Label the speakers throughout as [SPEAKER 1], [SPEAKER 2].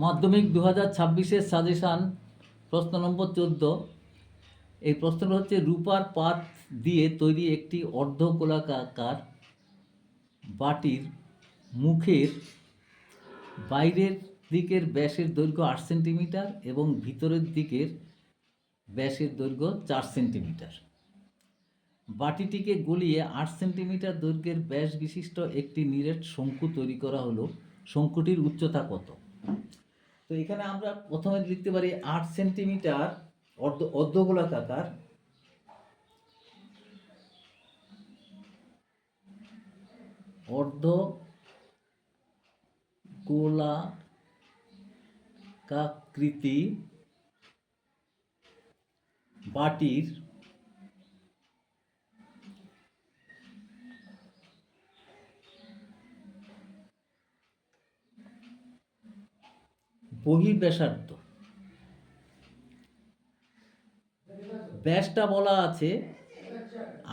[SPEAKER 1] মাধ্যমিক 2026-এর সাজেশান প্রশ্ন নম্বর 14। এই প্রশ্নটা হচ্ছে রূপার পাত দিয়ে তৈরি একটি অর্ধগোলাকার বাটির মুখের বাইরের দিকের ব্যাসের দৈর্ঘ্য 8 সেন্টিমিটার এবং ভিতরের দিকের ব্যাসের দৈর্ঘ্য 4 সেন্টিমিটার। বাটিটিকে গলিয়ে 8 সেন্টিমিটার দৈর্ঘ্যের ব্যাস বিশিষ্ট একটি নিরেট শঙ্কু তৈরি করা হলো। শঙ্কুটির উচ্চতা কত? তো এখানে আমরা প্রথমে লিখতে পারি 8 সেন্টিমিটার অর্ধগোলাকার অর্ধগোলাকৃতি বাটির বহির্ব্যাসার্ধ, ব্যাসটা বলা আছে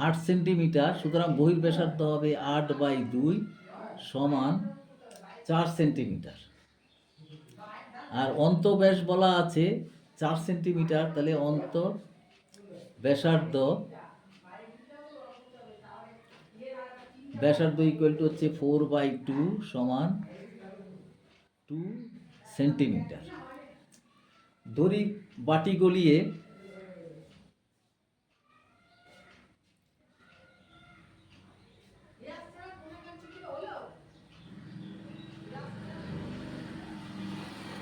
[SPEAKER 1] 8 সেন্টিমিটার, সুতরাং বহির্ব্যাসার্ধ হবে 8/2 সমান 4 সেন্টিমিটার। আর অন্তঃব্যাস বলা আছে 4 সেন্টিমিটার, তাহলে ব্যাসার্ধ ইকুয়াল টু হচ্ছে 4/2 সমান 2 সেন্টিমিটার। ধরি বাটি গলিয়ে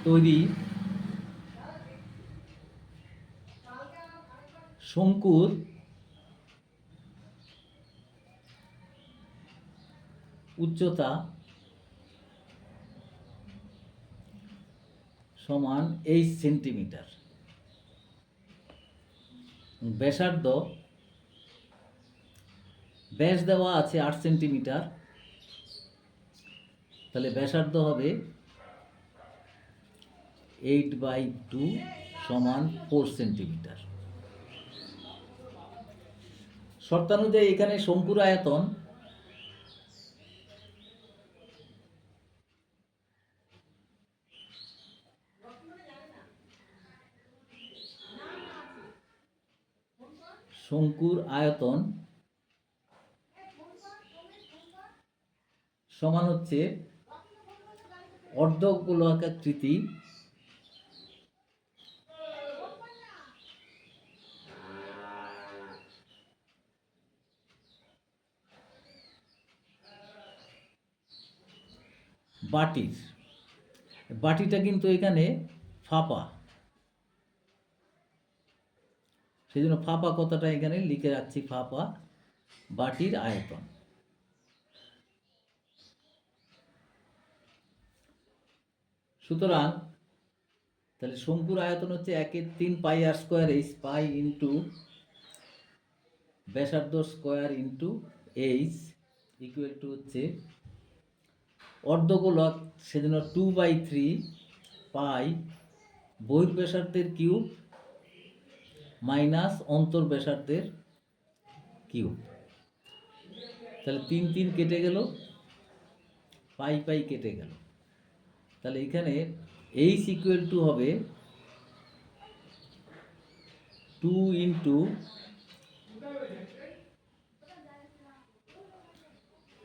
[SPEAKER 1] তৈরি শঙ্কুর উচ্চতা সমান 8 সেন্টিমিটার। ব্যাসার্ধ, ব্যাস দেওয়া আছে 8 সেন্টিমিটার, তাহলে ব্যাসার্ধ হবে 8/2 সমান 4 সেন্টিমিটার। শর্তানুযায়ী এখানে শঙ্কুর আয়তন সমান হচ্ছে অর্ধগোলাকৃতি বাটিটা কিন্তু এখানে ফাঁপা, সেই জন্য ফাঁপা কথাটা এখানে লিখে রাখছি, ফাঁপা বাটির আয়তন। সুতরাং তাহলে শঙ্কুর আয়তন হচ্ছে 1/3 পাই ইন্টু ব্যাসার্ধ square into H equal to হচ্ছে অর্ধগোলক, সেজন্য 2/3 পাই বহির্ব্যাসার্ধের কিউব মাইনাস অন্তর্ব্যাসার্ধের কিউব। তাহলে 3 কেটে গেল, পাই কেটে গেল, তাহলে এখানে এইচ ইকুয়াল টু হবে 2 ইন্টু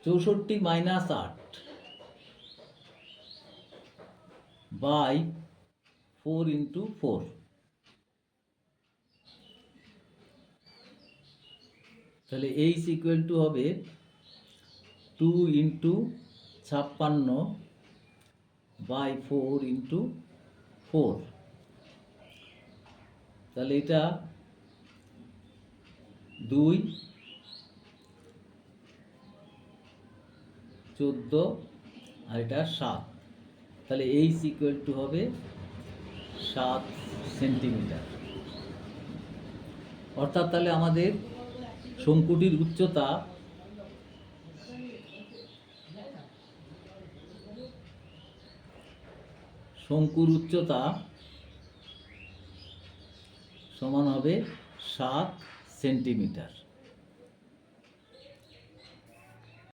[SPEAKER 1] 64 মাইনাস 8 বাই 4 ইন্টু 4। তাহলে এইচ ইকুয়াল টু হবে 2 ইন্টু 56 বাই 4 ইন্টু 4। তাহলে এটা 2 14 আর এটা 7, তাহলে এইচ ইকুয়াল টু হবে 7 সেন্টিমিটার। অর্থাৎ তাহলে আমাদের শঙ্কুটির উচ্চতা সমান হবে 7 সেন্টিমিটার।